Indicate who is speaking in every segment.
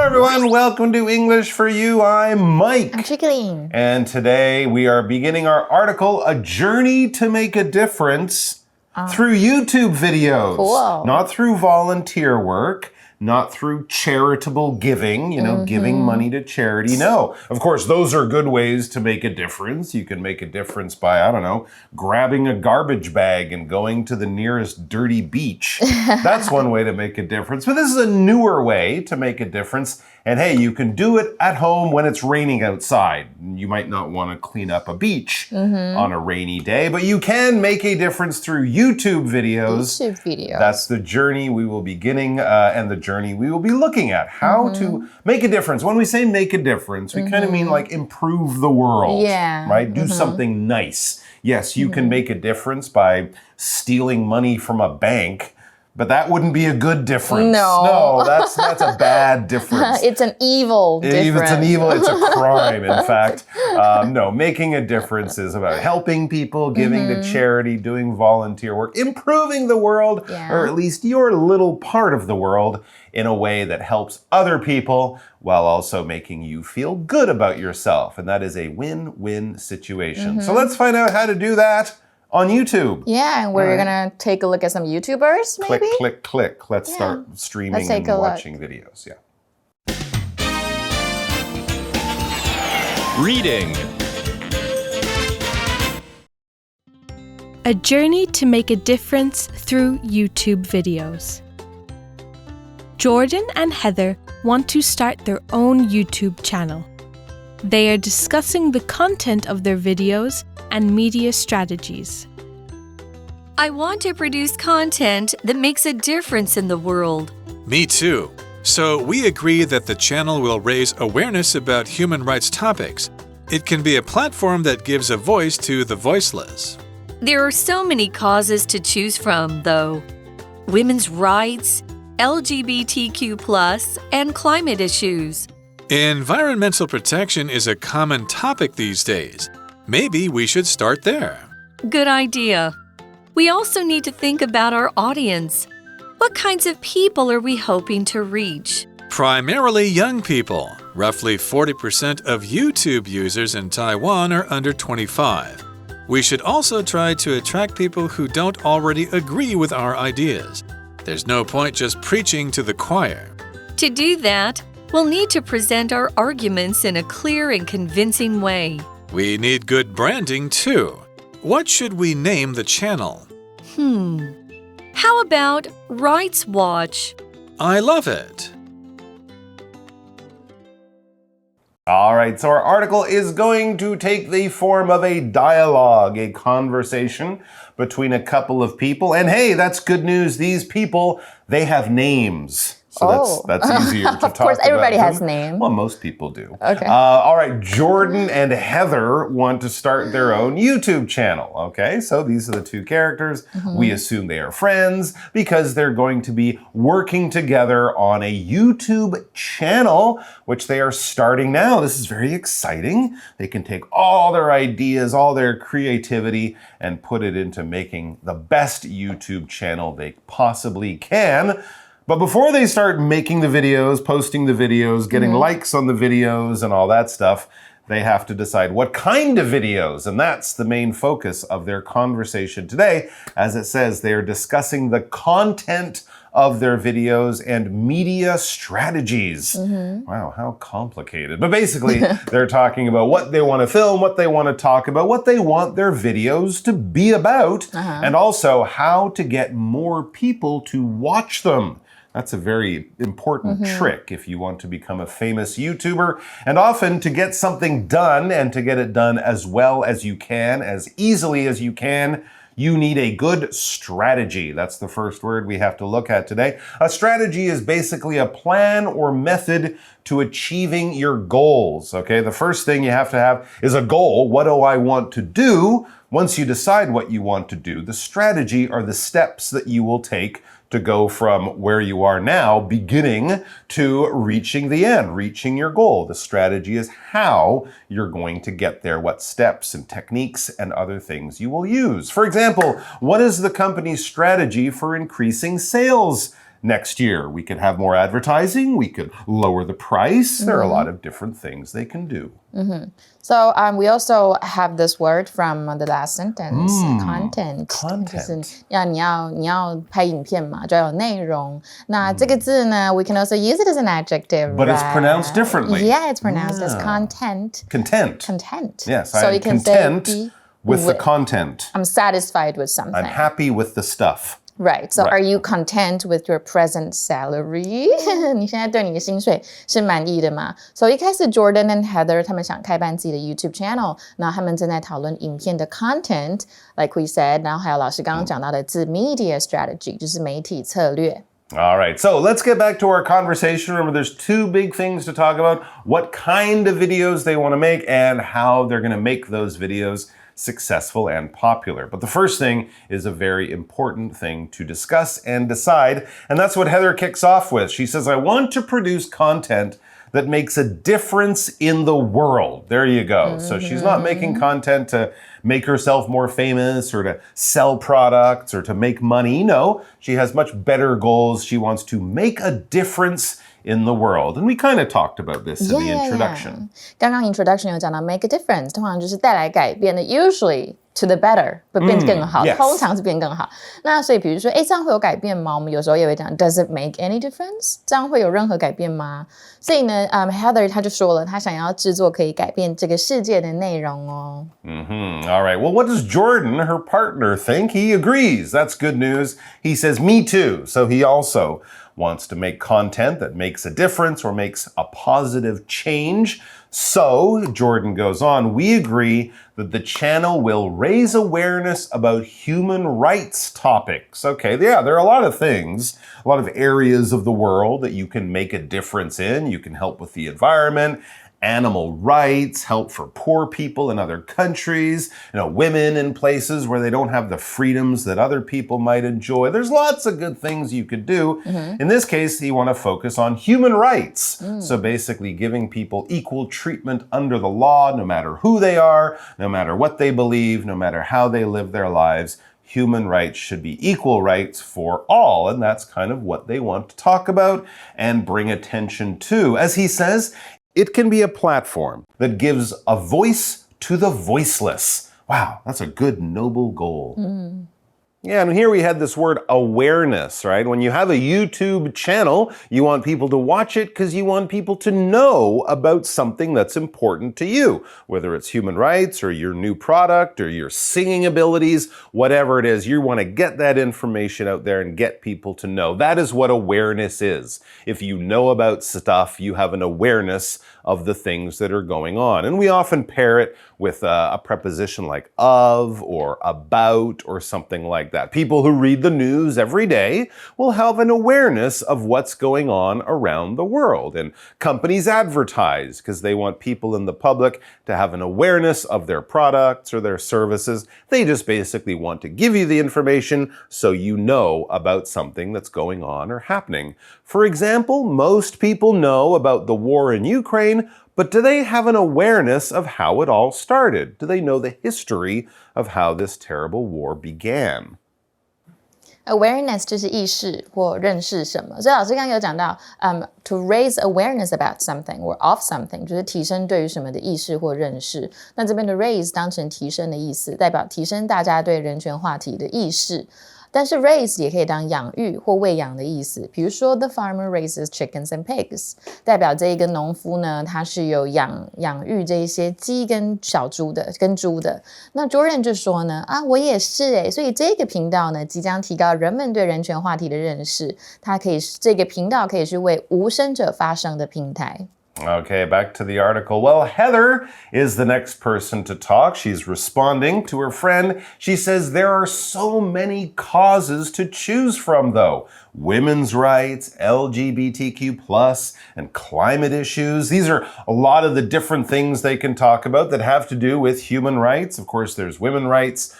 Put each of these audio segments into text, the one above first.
Speaker 1: everyone, welcome to English for You. I'm Mike.
Speaker 2: I'm Chickling.
Speaker 1: And today we are beginning our article, A Journey to Make a Difference through YouTube videos.
Speaker 2: Cool.
Speaker 1: Not through volunteer work, not through charitable giving, giving money to charity. No, of course, those are good ways to make a difference. You can make a difference by, grabbing a garbage bag and going to the nearest dirty beach. That's one way to make a difference. But this is a newer way to make a difference. And hey, you can do it at home when it's raining outside. You might not want to clean up a beach on a rainy day, but you can make a difference through YouTube videos. That's the journey we will be beginning and the journey we will be looking at. How to make a difference. When we say make a difference, we kind of mean like improve the world.
Speaker 2: Yeah.
Speaker 1: Right? Do something nice. Yes, you can make a difference by stealing money from a bank. But that wouldn't be a good difference. No, that's a bad difference.
Speaker 2: It's an evil difference.
Speaker 1: It's a crime, in fact. No, making a difference is about helping people, giving to charity, doing volunteer work, improving the world, or at least your little part of the world in a way that helps other people while also making you feel good about yourself. And that is a win-win situation. So let's find out how to do that on YouTube.
Speaker 2: Yeah, and we're gonna take a look at some YouTubers, maybe?
Speaker 1: Click. Let's start streaming and watching videos. Yeah.
Speaker 3: Reading.
Speaker 4: A journey to make a difference through YouTube videos. Jordan and Heather want to start their own YouTube channel. They are discussing the content of their videos and media strategies.
Speaker 5: I want to produce content that makes a difference in the world.
Speaker 3: Me too. So we agree that the channel will raise awareness about human rights topics. It can be a platform that gives a voice to the voiceless.
Speaker 5: There are so many causes to choose from, though. Women's rights, LGBTQ+, and climate issues.
Speaker 3: Environmental protection is a common topic these days. Maybe we should start there.
Speaker 5: Good idea. We also need to think about our audience. What kinds of people are we hoping to reach?
Speaker 3: Primarily young people. Roughly 40% of YouTube users in Taiwan are under 25. We should also try to attract people who don't already agree with our ideas. There's no point just preaching to the choir.
Speaker 5: To do that, we'll need to present our arguments in a clear and convincing way.
Speaker 3: We need good branding, too. What should we name the channel?
Speaker 5: How about Rights Watch?
Speaker 3: I love it.
Speaker 1: All right, so our article is going to take the form of a dialogue, a conversation between a couple of people. And hey, that's good news. These people, they have names. So that's easier to talk about.
Speaker 2: Of course, everybody has names.
Speaker 1: Well, most people do.
Speaker 2: Okay.
Speaker 1: All right, Jordan and Heather want to start their own YouTube channel. Okay, so these are the two characters. We assume they are friends because they're going to be working together on a YouTube channel, which they are starting now. This is very exciting. They can take all their ideas, all their creativity, and put it into making the best YouTube channel they possibly can. But before they start making the videos, posting the videos, getting likes on the videos and all that stuff, they have to decide what kind of videos. And that's the main focus of their conversation today. As it says, they are discussing the content of their videos and media strategies. Wow, how complicated. But basically, they're talking about what they want to film, what they want to talk about, what they want their videos to be about, and also how to get more people to watch them. That's a very important trick if you want to become a famous YouTuber. And often to get something done and to get it done as well as you can, as easily as you can, you need a good strategy. That's the first word we have to look at today. A strategy is basically a plan or method to achieving your goals. Okay, the first thing you have to have is a goal. What do I want to do? Once you decide what you want to do, the strategy are the steps that you will take to go from where you are now, beginning, to reaching the end, reaching your goal. The strategy is how you're going to get there, what steps and techniques and other things you will use. For example, what is the company's strategy for increasing sales next year. We could have more advertising. We could lower the price. There are a lot of different things they can do.
Speaker 2: So we also have this word from the last sentence, content. 就是你要拍影片嘛，就要有内容。那这个字呢 we can also use it as an adjective.
Speaker 1: But it's pronounced differently.
Speaker 2: Yeah, it's pronounced as content.
Speaker 1: Content.
Speaker 2: So
Speaker 1: Yes, I'm
Speaker 2: you can
Speaker 1: content
Speaker 2: say
Speaker 1: with the content.
Speaker 2: I'm satisfied with something.
Speaker 1: I'm happy with the stuff.
Speaker 2: Right. So are you content with your present salary? 你现在对你的薪水是满意的吗？ So 一开始 Jordan and Heather 他们想开办自己的 YouTube channel， 然后他们正在讨论影片的 content, like we said， 然后还有老师刚刚讲到的字 media strategy， 就是媒体策略。
Speaker 1: All right, so let's get back to our conversation. Remember, there's two big things to talk about. What kind of videos they want to make and how they're going to make those videos successful and popular. But the first thing is a very important thing to discuss and decide, and that's what Heather kicks off with. She says, I want to produce content that makes a difference in the world. There you go. So she's not making content to make herself more famous or to sell products or to make money. No, she has much better goals. She wants to make a difference in the world. And we kind of talked about this in the introduction.
Speaker 2: 刚刚 introduction 有讲到 make a difference， 通常就是带来改变的 usually to the better， 变更好，
Speaker 1: yes.
Speaker 2: 通常是变更好。那所以比如说，这样会有改变吗？我们有时候也会讲 Does it make any difference？ 这样会有任何改变吗？所以呢，Heather 她就说了，她想要制作可以改变这个世界的内容哦。
Speaker 1: All right. Well, what does Jordan, her partner, think? He agrees. That's good news. He says, me too. So he also wants to make content that makes a difference or makes a positive change. So, Jordan goes on, we agree that the channel will raise awareness about human rights topics. Okay, yeah, there are a lot of things, a lot of areas of the world that you can make a difference in. You can help with the environment, animal rights, help for poor people in other countries, women in places where they don't have the freedoms that other people might enjoy. There's lots of good things you could do. In this case, you want to focus on human rights. So basically giving people equal treatment under the law, no matter who they are, no matter what they believe, no matter how they live their lives. Human rights should be equal rights for all, and that's kind of what they want to talk about and bring attention to. As he says, it can be a platform that gives a voice to the voiceless. Wow, that's a good, noble goal. Yeah, and here we had this word awareness, right? When you have a YouTube channel, you want people to watch it because you want people to know about something that's important to you, whether it's human rights or your new product or your singing abilities, whatever it is, you want to get that information out there and get people to know. That is what awareness is. If you know about stuff, you have an awareness of the things that are going on. And we often pair it with a preposition like of or about or something like that. People who read the news every day will have an awareness of what's going on around the world. And companies advertise because they want people in the public to have an awareness of their products or their services. They just basically want to give you the information so you know about something that's going on or happening. For example, most people know about the war in Ukraine, but do they have an awareness of how it all started? Do they know the history of how this terrible war began?
Speaker 2: Awareness 就是意识或认识什么，所以老师刚刚有讲到to raise awareness about something or of something 就是提升对于什么的意识或认识。那这边的 raise 当成提升的意思，代表提升大家对人权话题的意识。但是 raise 也可以当养育或喂养的意思，比如说 the farmer raises chickens and pigs， 代表这一个农夫呢，他是有养育这一些鸡跟小猪的，跟猪的。那 Jordan 就说呢，我也是所以这个频道呢，即将提高人们对人权话题的认识，这个频道可以是为无声者发声的平台。
Speaker 1: Okay, back to the article. Well, Heather is the next person to talk. She's responding to her friend. She says there are so many causes to choose from, though. Women's rights, LGBTQ+, and climate issues. These are a lot of the different things they can talk about that have to do with human rights. Of course, there's women's rights,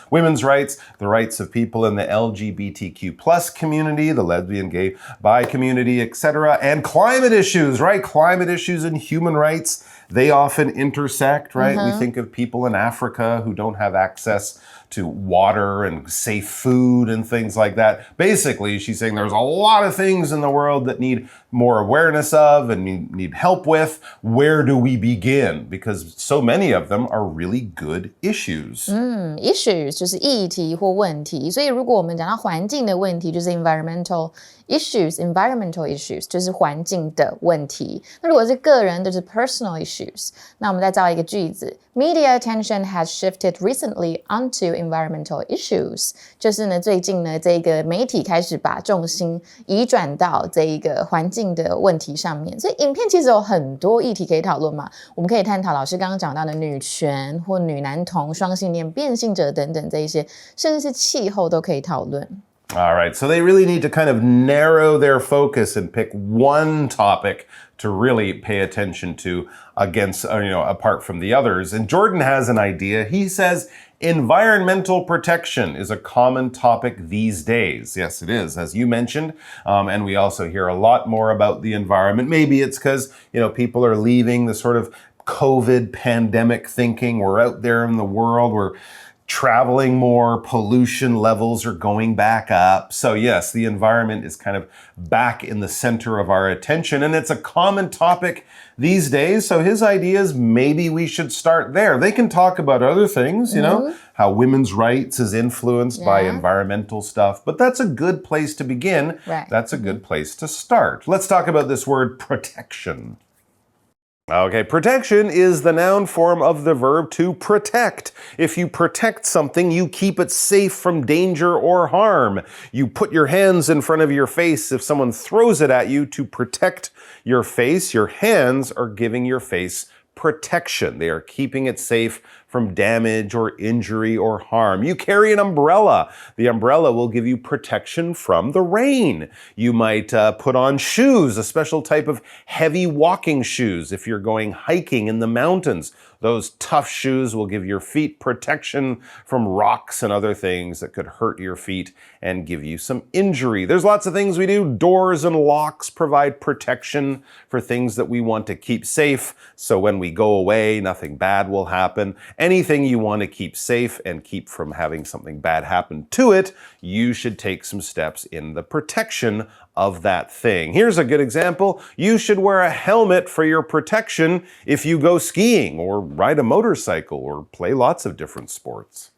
Speaker 1: the rights of people in the LGBTQ+ community, the lesbian, gay, bi community, etc., and climate issues, right? Climate issues and human rights, they often intersect, right? We think of people in Africa who don't have access to water and safe food and things like that. Basically, she's saying there's a lot of things in the world that need more awareness of and need help with. Where do we begin? Because so many of them are really good issues.
Speaker 2: Issues 就是议题或问题，所以如果我们讲到环境的问题，就是 environmental issues 就是环境的问题。那如果是个人，就是 personal issues。那我们再造一个句子 ：Media attention has shifted recently onto environmental issues。就是呢，最近呢，这个媒体开始把重心移转到这一个环境的问题上面。所以影片其实有很多议题可以讨论嘛。我们可以探讨老师刚刚讲到的女权或女男同、双性恋、变性者等等这一些，甚至是气候都可以讨论。
Speaker 1: All right, so they really need to kind of narrow their focus and pick one topic to really pay attention to apart from the others. And Jordan has an idea. He says environmental protection is a common topic these days. Yes, it is, as you mentioned. And we also hear a lot more about the environment. Maybe it's because, people are leaving the sort of COVID pandemic thinking. We're out there in the world. We're traveling more, pollution levels are going back up. So yes, the environment is kind of back in the center of our attention, and it's a common topic these days. So his idea is maybe we should start there. They can talk about other things, how women's rights is influenced by environmental stuff, but that's a good place to begin.
Speaker 2: Right.
Speaker 1: That's a good place to start. Let's talk about this word protection. Okay, protection is the noun form of the verb to protect. If you protect something, you keep it safe from danger or harm. You put your hands in front of your face if someone throws it at you to protect your face. Your hands are giving your face protection. They are keeping it safe from damage or injury or harm. You carry an umbrella. The umbrella will give you protection from the rain. You might put on shoes, a special type of heavy walking shoes if you're going hiking in the mountains. Those tough shoes will give your feet protection from rocks and other things that could hurt your feet and give you some injury. There's lots of things we do. Doors and locks provide protection for things that we want to keep safe. So when we go away, nothing bad will happen. Anything you want to keep safe and keep from having something bad happen to it, you should take some steps in the protection of that thing. Here's a good example. You should wear a helmet for your protection if you go skiing or ride a motorcycle or play lots of different sports.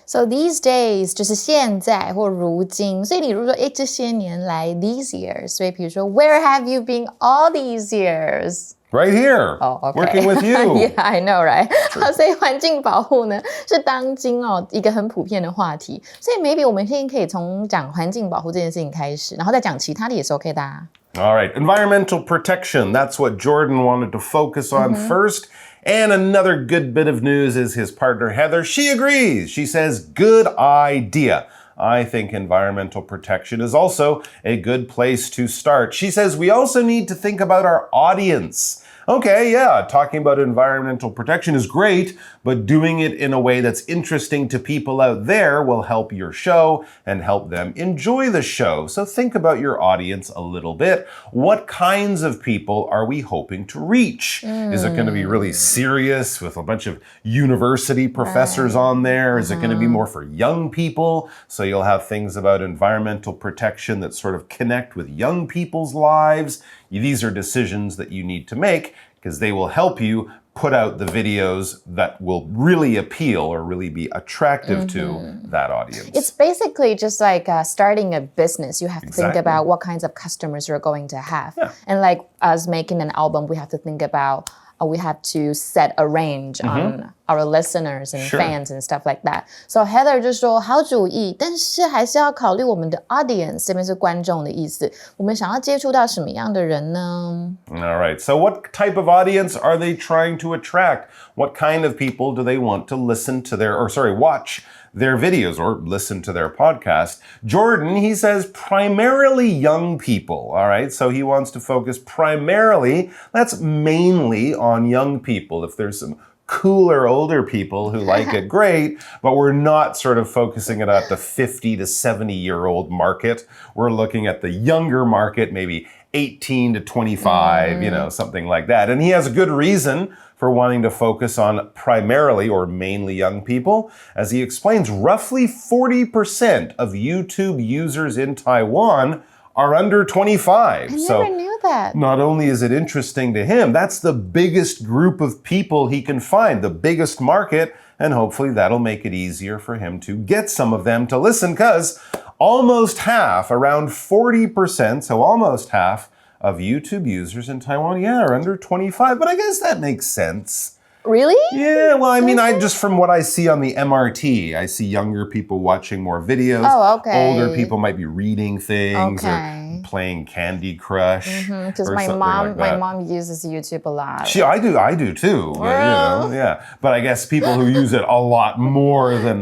Speaker 2: So these days 就是现在或如今，所以你如果说这些年来 these years， 所以比如说 Where have you been all these years?
Speaker 1: Right here, working with you.
Speaker 2: Yeah, I know, right? 好，所以环境保护呢是当今一个很普遍的话题，所以 maybe 我们现在可以从讲环境保护这件事情开始，然后再讲其他的也是 OK 的啊。
Speaker 1: All right, environmental protection. That's what Jordan wanted to focus on first. And another good bit of news is his partner Heather. She agrees. She says, good idea. I think environmental protection is also a good place to start. She says we also need to think about our audience. Okay, yeah, talking about environmental protection is great, but doing it in a way that's interesting to people out there will help your show and help them enjoy the show. So think about your audience a little bit. What kinds of people are we hoping to reach? Is it going to be really serious with a bunch of university professors on there? Is it going to be more for young people? So you'll have things about environmental protection that sort of connect with young people's lives. These are decisions that you need to make because they will help you put out the videos that will really appeal or really be attractive to that audience.
Speaker 2: It's basically just like starting a business. You have to think about what kinds of customers you're going to have. Yeah. And like us making an album, we have to think about we have to set a range on our listeners and fans and stuff like that. So Heather 就说好主意，但是还是要考虑我们的 audience， 这边是观众的意思。我们想要接触到什么样的人呢？
Speaker 1: All right, so what type of audience are they trying to attract? What kind of people do they want to watch their videos or listen to their podcast? Jordan, he says primarily young people, all right? So he wants to focus primarily, that's mainly on young people. If there's some cooler older people who like it, great, but we're not sort of focusing it at the 50 to 70-year-old market. We're looking at the younger market, maybe 18 to 25, something like that. And he has a good reason for wanting to focus on primarily or mainly young people. As he explains, roughly 40% of YouTube users in Taiwan are under 25.
Speaker 2: I never knew that.
Speaker 1: Not only is it interesting to him, that's the biggest group of people he can find, the biggest market, and hopefully that'll make it easier for him to get some of them to listen, because almost half, around 40%, so almost half of YouTube users in Taiwan, are under 25, but I guess that makes sense.
Speaker 2: Really?
Speaker 1: Yeah, well, I mean, I just from what I see on the MRT, I see younger people watching more videos.
Speaker 2: Oh, okay.
Speaker 1: Older people might be reading things or playing Candy Crush.
Speaker 2: Because
Speaker 1: or
Speaker 2: my
Speaker 1: something
Speaker 2: mom,
Speaker 1: like that.
Speaker 2: my mom uses YouTube a lot.
Speaker 1: I do too. But, But I guess people who use it a lot more than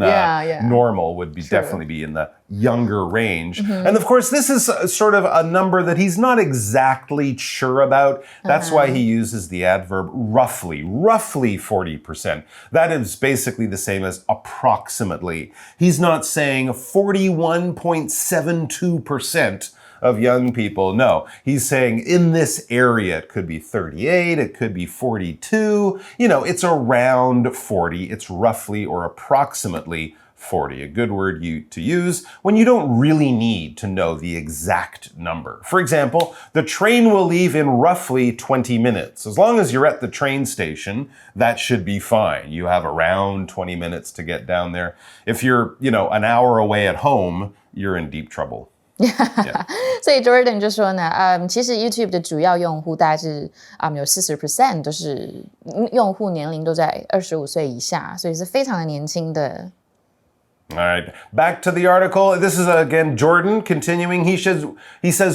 Speaker 1: normal would be definitely be in the younger range. And of course, this is sort of a number that he's not exactly sure about. That's why he uses the adverb roughly 40%. That is basically the same as approximately. He's not saying 41.72% of young people. No, he's saying in this area, it could be 38, it could be 42. It's around 40. It's roughly or approximately 40, a good word to use when you don't really need to know the exact number. For example, the train will leave in roughly 20 minutes. As long as you're at the train station, that should be fine. You have around 20 minutes to get down there. If you're, an hour away at home, you're in deep trouble.
Speaker 2: 所以 Jordan 就说呢，其实 YouTube 的主要用户大概是有 40% 都是用户年龄都在25岁以下，所以是非常的年轻的。
Speaker 1: All right, back to the article. This is again Jordan continuing. He says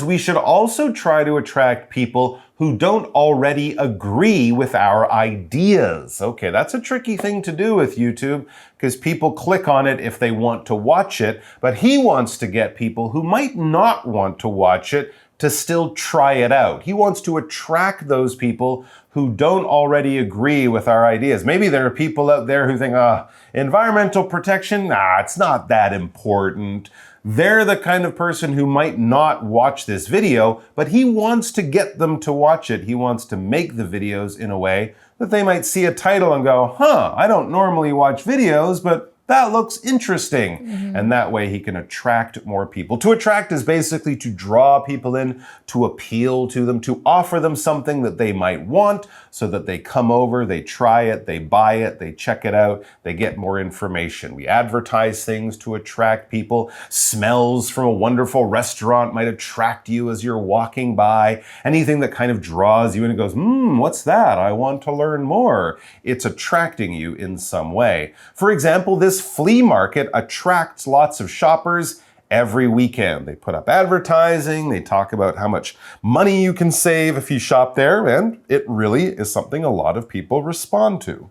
Speaker 1: we should also try to attract people who don't already agree with our ideas. Okay, that's a tricky thing to do with YouTube because people click on it if they want to watch it, but he wants to get people who might not want to watch it to still try it out. He wants to attract those people who don't already agree with our ideas. Maybe there are people out there who think, environmental protection, it's not that important. They're the kind of person who might not watch this video, but he wants to get them to watch it. He wants to make the videos in a way that they might see a title and go, I don't normally watch videos, but that looks interesting. And that way he can attract more people. To attract is basically to draw people in, to appeal to them, to offer them something that they might want so that they come over, they try it, they buy it, they check it out, they get more information. We advertise things to attract people. Smells from a wonderful restaurant might attract you as you're walking by. Anything that kind of draws you in and goes, what's that? I want to learn more. It's attracting you in some way. For example, this flea market attracts lots of shoppers every weekend. They put up advertising, they talk about how much money you can save if you shop there, and it really is something a lot of people respond to.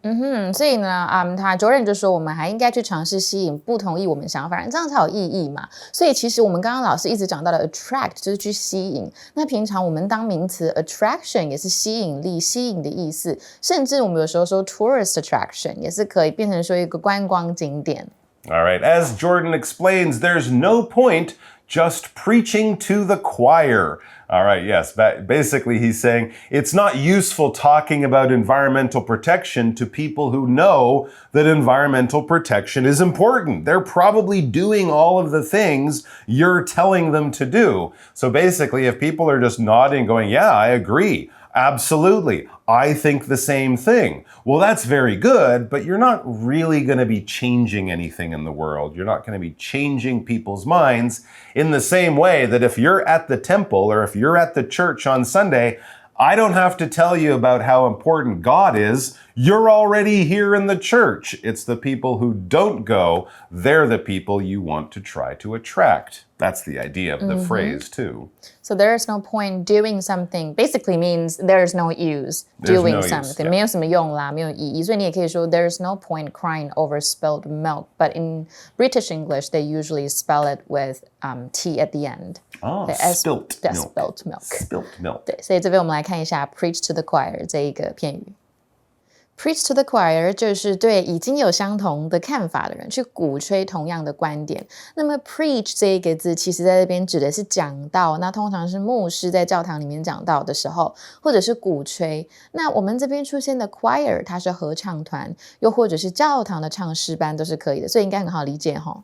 Speaker 2: 所以呢，他 Jordan 就说我们还应该去尝试吸引不同意我们想法人，这样才有意义嘛。所以其实我们刚刚老师一直讲到的 attract 就是去吸引，那平常我们当名词 attraction 也是吸引力、吸引的意思，甚至我们有时候说 tourist attraction 也是可以变成说一个观光景点。
Speaker 1: All right, as Jordan explains, there's no point just preaching to the choir. All right, yes, basically he's saying it's not useful talking about environmental protection to people who know that environmental protection is important. They're probably doing all of the things you're telling them to do. So basically, if people are just nodding, going, yeah, I agree. Absolutely. I think the same thing. Well, that's very good, but you're not really going to be changing anything in the world. You're not going to be changing people's minds in the same way that if you're at the temple or if you're at the church on Sunday, I don't have to tell you about how important God is. You're already here in the church. It's the people who don't go. They're the people you want to try to attract. That's the idea of the phrase, too.
Speaker 2: So there's no point doing something basically means there's no use doing something. 没有什么用啦，没有意义。所以你也可以说 there's no point crying over spilled milk. But in British English, they usually spell it with T at the end.
Speaker 1: Spilt milk.
Speaker 2: Spilt milk.
Speaker 1: Spilt milk.
Speaker 2: 对，所以这边我们来看一下 preach to the choir 这一个片语。Preach to the choir 就是对已经有相同的看法的人去鼓吹同样的观点。那么 preach 这一个字其实在这边指的是讲道，那通常是牧师在教堂里面讲道的时候，或者是鼓吹。那我们这边出现的 choir 它是合唱团，又或者是教堂的唱诗班都是可以的，所以应该很好理解齁。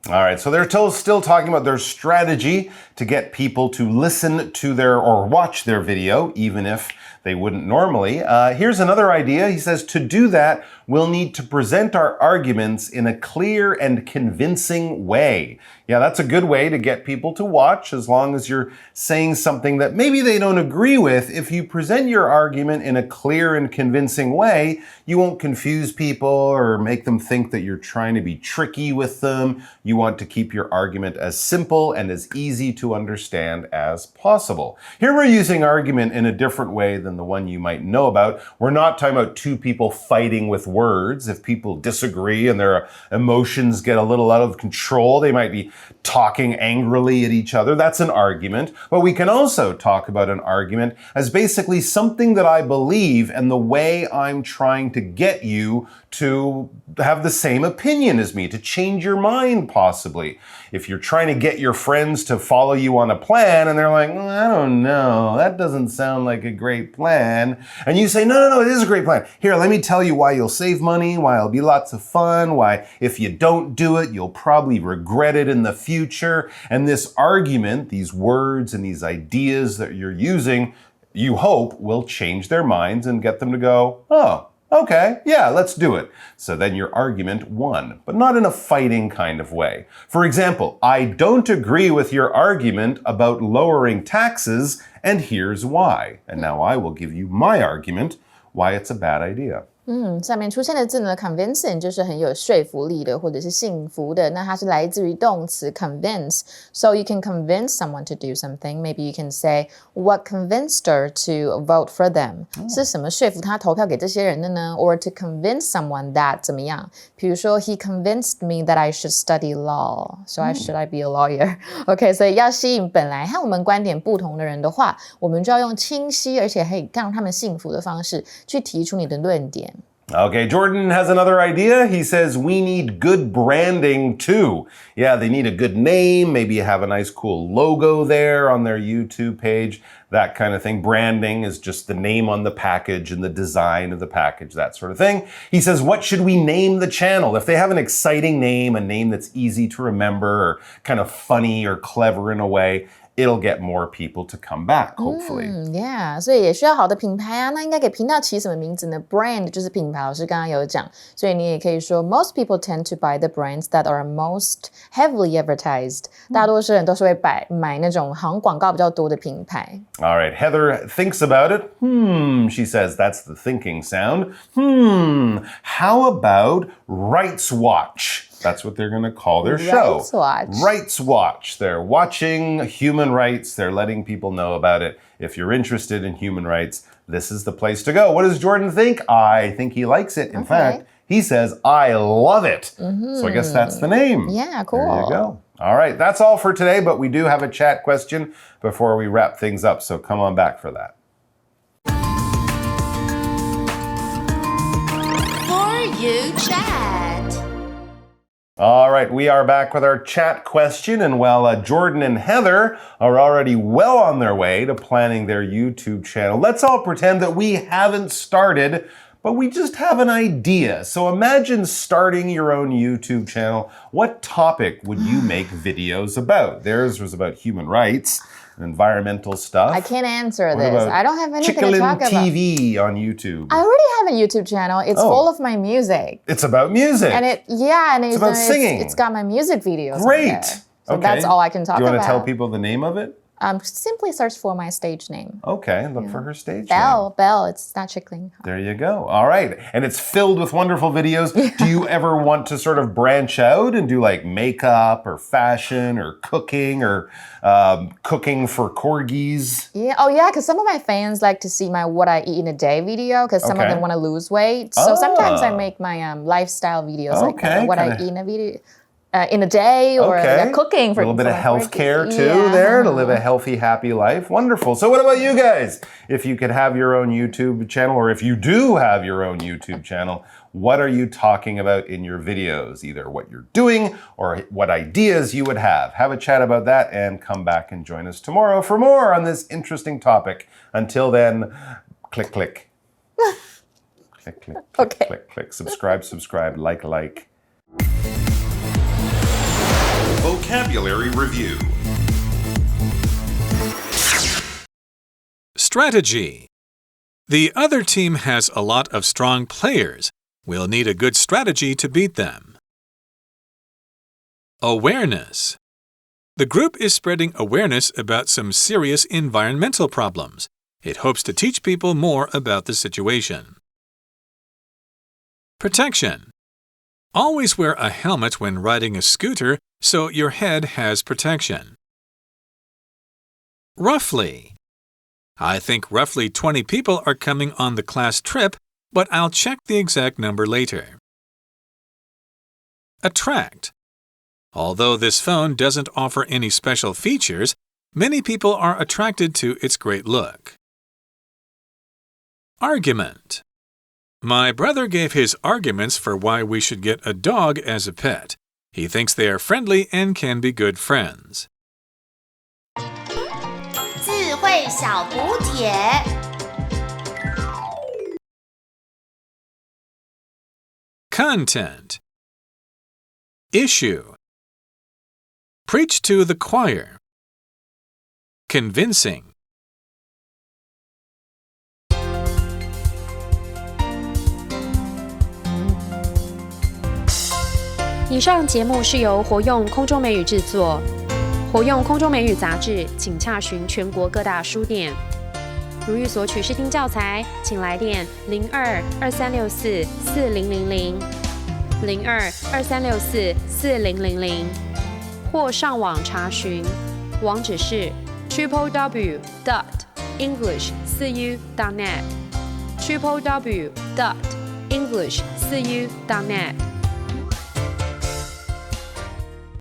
Speaker 1: All right, so they're still talking about their strategy to get people to listen to their or watch their video, even if they wouldn't normally. Here's another idea. He says to do that, we'll need to present our arguments in a clear and convincing way. Yeah, that's a good way to get people to watch as long as you're saying something that maybe they don't agree with. If you present your argument in a clear and convincing way, you won't confuse people or make them think that you're trying to be tricky with them. You want to keep your argument as simple and as easy to understand as possible. Here we're using argument in a different way than the one you might know about. We're not talking about two people fighting with words. If people disagree and their emotions get a little out of control, they might be talking angrily at each other. That's an argument. But we can also talk about an argument as basically something that I believe and the way I'm trying to get you to have the same opinion as me, to change your mind possibly. If you're trying to get your friends to follow you on a plan and they're like, I don't know, that doesn't sound like a great plan. And you say, no, it is a great plan. Here, let me tell you why you'll save money, why it'll be lots of fun, why if you don't do it, you'll probably regret it in the future. And this argument, these words and these ideas that you're using, you hope will change their minds and get them to go, oh, okay, yeah, let's do it. So then your argument won, but not in a fighting kind of way. For example, I don't agree with your argument about lowering taxes, and here's why. And now I will give you my argument why it's a bad idea.
Speaker 2: 上面出现的字呢 convincing 就是很有说服力的或者是信服的，那它是来自于动词 convince. So you can convince someone to do something. Maybe you can say, what convinced her to vote for them? 是什么说服他投票给这些人的呢？ Or to convince someone that 怎么样？比如说 he convinced me that I should study law. So should I be a lawyer? OK, 所以要吸引本来和我们观点不同的人的话，我们就要用清晰而且可以让他们信服的方式去提出你的论点。
Speaker 1: Okay, Jordan has another idea. He says we need good branding too. Yeah, they need a good name, maybe have a nice cool logo there on their YouTube page, that kind of thing. Branding is just the name on the package and the design of the package, that sort of thing. He says, what should we name the channel? If they have an exciting name, a name that's easy to remember or kind of funny or clever in a way, it'll get more people to come back, hopefully.
Speaker 2: Yeah, 所以也需要好的品牌啊。那应该给频道起什么名字呢？ Brand 就是品牌，老师刚刚有讲，所以你也可以说 Most people tend to buy the brands that are most heavily advertised. 大多数人都是会买那种好像广告比较多的品牌。
Speaker 1: All right, Heather thinks about it. She says that's the thinking sound. How about Rights Watch? That's what they're going to call their show.
Speaker 2: Rights Watch.
Speaker 1: Rights Watch. They're watching human rights. They're letting people know about it. If you're interested in human rights, this is the place to go. What does Jordan think? I think he likes it. In fact, he says, I love it. So I guess that's the name.
Speaker 2: Yeah, cool.
Speaker 1: There you go. All right, that's all for today, but we do have a chat question before we wrap things up, so come on back for that.
Speaker 6: For You Chat.
Speaker 1: All right, we are back with our chat question, and while Jordan and Heather are already well on their way to planning their YouTube channel, let's all pretend that we haven't started, but we just have an idea. So imagine starting your own YouTube channel. What topic would you make videos about? Theirs was about human rights and environmental stuff.
Speaker 2: I can't answer this. I don't have anything to talk about.
Speaker 1: TV on YouTube.
Speaker 2: I already have a YouTube channel. It's full of my music.
Speaker 1: It's about music.
Speaker 2: And it's
Speaker 1: about singing.
Speaker 2: It's got my music videos.
Speaker 1: Great.
Speaker 2: On there. So that's all I can talk about.
Speaker 1: Do you want to tell people the name of it?
Speaker 2: Simply search for my stage name.
Speaker 1: Okay, look for her stage
Speaker 2: name. Belle, it's not Chickling.
Speaker 1: There you go. All right. And it's filled with wonderful videos. Do you ever want to sort of branch out and do like makeup or fashion or cooking or cooking for corgis?
Speaker 2: Yeah. Oh, yeah, because some of my fans like to see my what I eat in a day video because some of them want to lose weight. So sometimes I make my lifestyle videos like what I eat in a video. in a day or cooking, for
Speaker 1: a little bit of
Speaker 2: example.
Speaker 1: healthcare too there to live a healthy, happy life. Wonderful. So what about you guys? If you could have your own YouTube channel, or if you do have your own YouTube channel, what are you talking about in your videos? Either what you're doing or what ideas you would have. Have a chat about that and come back and join us tomorrow for more on this interesting topic. Until then, click, click. Click, click, click, click, click. Subscribe, subscribe, like. Vocabulary Review.
Speaker 3: Strategy. The other team has a lot of strong players. We'll need a good strategy to beat them. Awareness. The group is spreading awareness about some serious environmental problems. It hopes to teach people more about the situation. Protection. Always wear a helmet when riding a scooter so your head has protection. Roughly. I think roughly 20 people are coming on the class trip, but I'll check the exact number later. Attract. Although this phone doesn't offer any special features, many people are attracted to its great look. Argument. My brother gave his arguments for why we should get a dog as a pet. He thinks they are friendly and can be good friends.
Speaker 6: 智慧小补帖
Speaker 3: Content. Issue. Preach to the choir. Convincing.
Speaker 7: 以上节目是由活用空中美语制作，活用空中美语杂志，请洽询全国各大书店。如欲索取试听教材，请来电02-2364-4000 02-2364-4000，或上网查询，网址是 www.english4u.net www.english4u.net